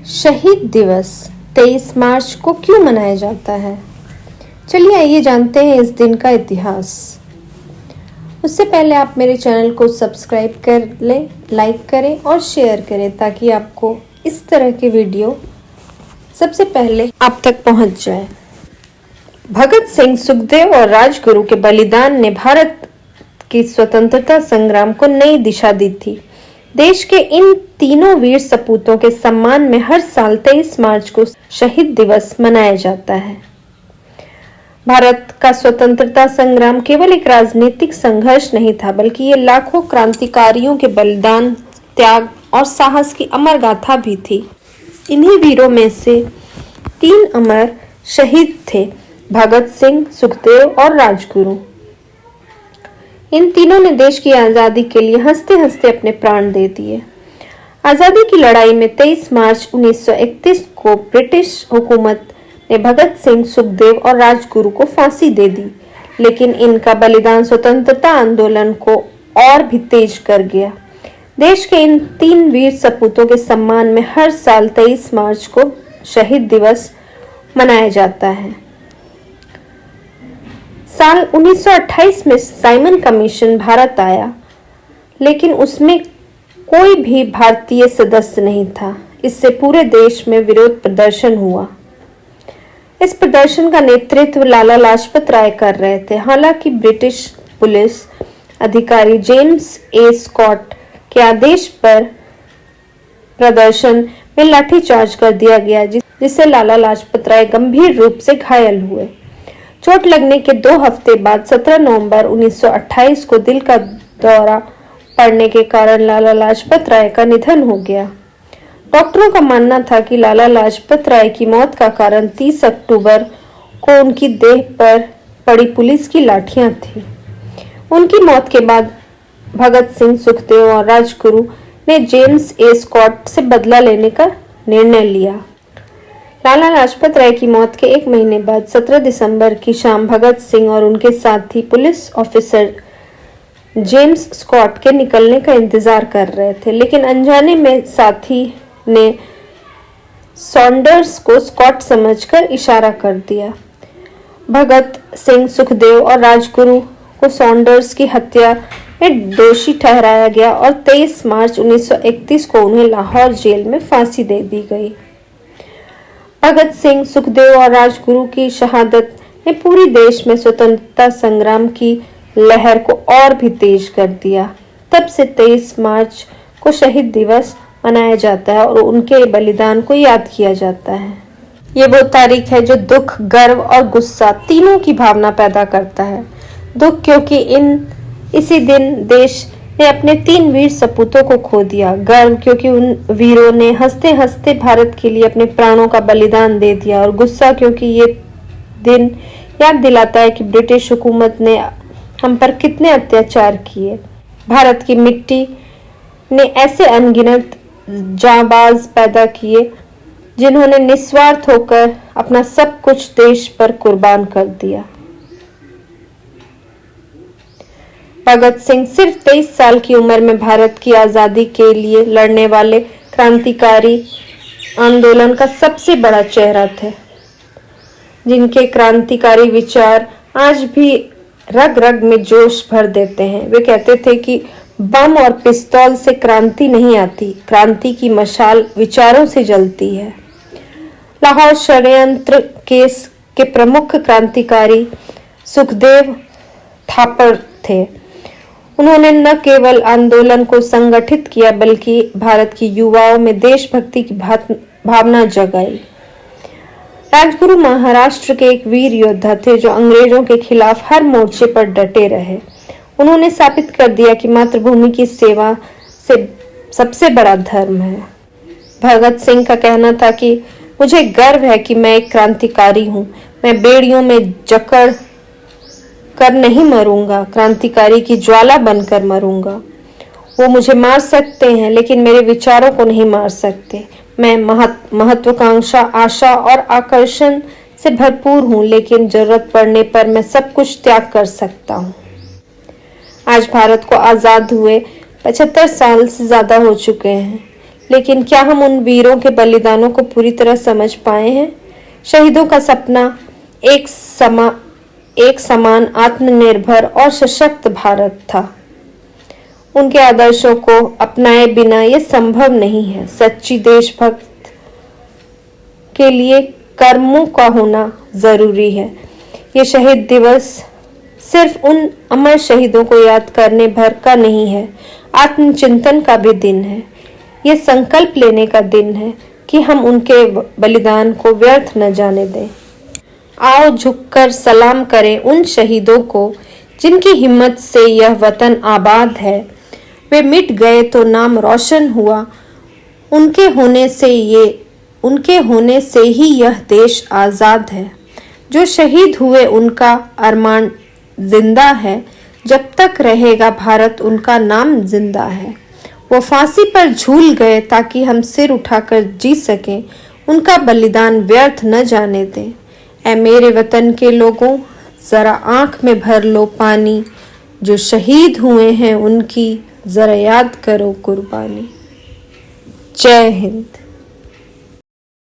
शहीद दिवस 23 मार्च को क्यों मनाया जाता है? चलिए आइए जानते हैं इस दिन का इतिहास। उससे पहले आप मेरे चैनल को सब्सक्राइब कर लें, लाइक करें और शेयर करें ताकि आपको इस तरह के वीडियो सबसे पहले आप तक पहुंच जाए। भगत सिंह, सुखदेव और राजगुरु के बलिदान ने भारत की स्वतंत्रता संग्राम को नई दिशा दी थी। देश के इन तीनों वीर सपूतों के सम्मान में हर साल 23 मार्च को शहीद दिवस मनाया जाता है। भारत का स्वतंत्रता संग्राम केवल एक राजनीतिक संघर्ष नहीं था, बल्कि ये लाखों क्रांतिकारियों के बलिदान, त्याग और साहस की अमर गाथा भी थी। इन्हीं वीरों में से 3 अमर शहीद थे: भगत सिंह, सुखदेव और राजगुरु। इन तीनों ने देश की आज़ादी के लिए हंसते हंसते अपने प्राण दे दिए। आज़ादी की लड़ाई में 23 मार्च 1931 को ब्रिटिश हुकूमत ने भगत सिंह, सुखदेव और राजगुरु को फांसी दे दी, लेकिन इनका बलिदान स्वतंत्रता आंदोलन को और भी तेज कर गया। देश के इन 3 वीर सपूतों के सम्मान में हर साल 23 मार्च को शहीद दिवस मनाया जाता है। साल 1928 में साइमन कमीशन भारत आया, लेकिन उसमें कोई भी भारतीय सदस्य नहीं था। इससे पूरे देश में विरोध प्रदर्शन हुआ। इस प्रदर्शन का नेतृत्व लाला लाजपत राय कर रहे थे। हालांकि ब्रिटिश पुलिस अधिकारी जेम्स ए स्कॉट के आदेश पर प्रदर्शन में लाठीचार्ज कर दिया गया, जिससे लाला लाजपत राय गंभीर रूप से घायल हुए। चोट लगने के 2 हफ्ते बाद 17 नवंबर 1928 को दिल का दौरा पड़ने के कारण लाला लाजपत राय का निधन हो गया। डॉक्टरों का मानना था कि लाला लाजपत राय की मौत का कारण 30 अक्टूबर को उनकी देह पर पड़ी पुलिस की लाठियां थी। उनकी मौत के बाद भगत सिंह, सुखदेव और राजगुरु ने जेम्स ए स्कॉट से बदला लेने का निर्णय लिया। लाला लाजपत राय की मौत के 1 महीने बाद 17 दिसंबर की शाम भगत सिंह और उनके साथी पुलिस ऑफिसर जेम्स स्कॉट के निकलने का इंतजार कर रहे थे, लेकिन अनजाने में साथी ने सॉन्डर्स को स्कॉट समझकर इशारा कर दिया। भगत सिंह, सुखदेव और राजगुरु को सॉन्डर्स की हत्या में दोषी ठहराया गया और 23 मार्च 1931 को उन्हें लाहौर जेल में फांसी दे दी गई। भगत सिंह, सुखदेव और राजगुरु की शहादत ने पूरे देश में स्वतंत्रता संग्राम की लहर को और भी तेज कर दिया। तब से 23 मार्च को शहीद दिवस मनाया जाता है और उनके बलिदान को याद किया जाता है। ये वो तारीख है जो दुख, गर्व और गुस्सा तीनों की भावना पैदा करता है। दुख क्योंकि इसी दिन देश ने अपने 3 वीर सपूतों को खो दिया। गर्व क्योंकि उन वीरों ने हंसते हंसते भारत के लिए अपने प्राणों का बलिदान दे दिया, और गुस्सा क्योंकि ये दिन याद दिलाता है कि ब्रिटिश हुकूमत ने हम पर कितने अत्याचार किए। भारत की मिट्टी ने ऐसे अनगिनत जांबाज पैदा किए जिन्होंने निस्वार्थ होकर अपना सब कुछ देश पर कुर्बान कर दिया। भगत सिंह सिर्फ 23 साल की उम्र में भारत की आज़ादी के लिए लड़ने वाले क्रांतिकारी आंदोलन का सबसे बड़ा चेहरा थे, जिनके क्रांतिकारी विचार आज भी रग रग में जोश भर देते हैं। वे कहते थे कि बम और पिस्तौल से क्रांति नहीं आती, क्रांति की मशाल विचारों से जलती है। लाहौर षड्यंत्र केस के प्रमुख क्रांतिकारी सुखदेव थापर थे। उन्होंने न केवल आंदोलन को संगठित किया, बल्कि भारत की युवाओं में देशभक्ति की भावना जगाई। राजगुरु महाराष्ट्र के एक वीर योद्धा थे जो अंग्रेजों के खिलाफ हर मोर्चे पर डटे रहे। उन्होंने साबित कर दिया कि मातृभूमि की सेवा से सबसे बड़ा धर्म है। भगत सिंह का कहना था कि मुझे गर्व है कि मैं एक क्रांतिकारी हूँ। मैं बेड़ियों में जकड़ कर नहीं मरूंगा, क्रांतिकारी की ज्वाला बनकर मरूंगा। वो मुझे मार सकते हैं, लेकिन मेरे विचारों को नहीं मार सकते। मैं महत्वाकांक्षा, आशा और आकर्षण से भरपूर हूँ, लेकिन जरूरत पड़ने पर मैं सब कुछ त्याग कर सकता हूँ। आज भारत को आजाद हुए 75 साल से ज्यादा हो चुके हैं, लेकिन क्या हम उन वीरों के बलिदानों को पूरी तरह समझ पाए हैं? शहीदों का सपना एक समान आत्मनिर्भर और सशक्त भारत था। उनके आदर्शों को अपनाए बिना यह संभव नहीं है। सच्ची देशभक्त के लिए कर्मों का होना जरूरी है। ये शहीद दिवस सिर्फ उन अमर शहीदों को याद करने भर का नहीं है, आत्मचिंतन का भी दिन है। ये संकल्प लेने का दिन है कि हम उनके बलिदान को व्यर्थ न जाने दें। आओ झुककर सलाम करें उन शहीदों को जिनकी हिम्मत से यह वतन आबाद है। वे मिट गए तो नाम रोशन हुआ, उनके होने से ही यह देश आजाद है। जो शहीद हुए उनका अरमान जिंदा है, जब तक रहेगा भारत उनका नाम जिंदा है। वो फांसी पर झूल गए ताकि हम सिर उठाकर जी सकें, उनका बलिदान व्यर्थ न जाने दें। ऐ मेरे वतन के लोगों, जरा आंख में भर लो पानी, जो शहीद हुए हैं उनकी जरा याद करो कुर्बानी। जय हिंद।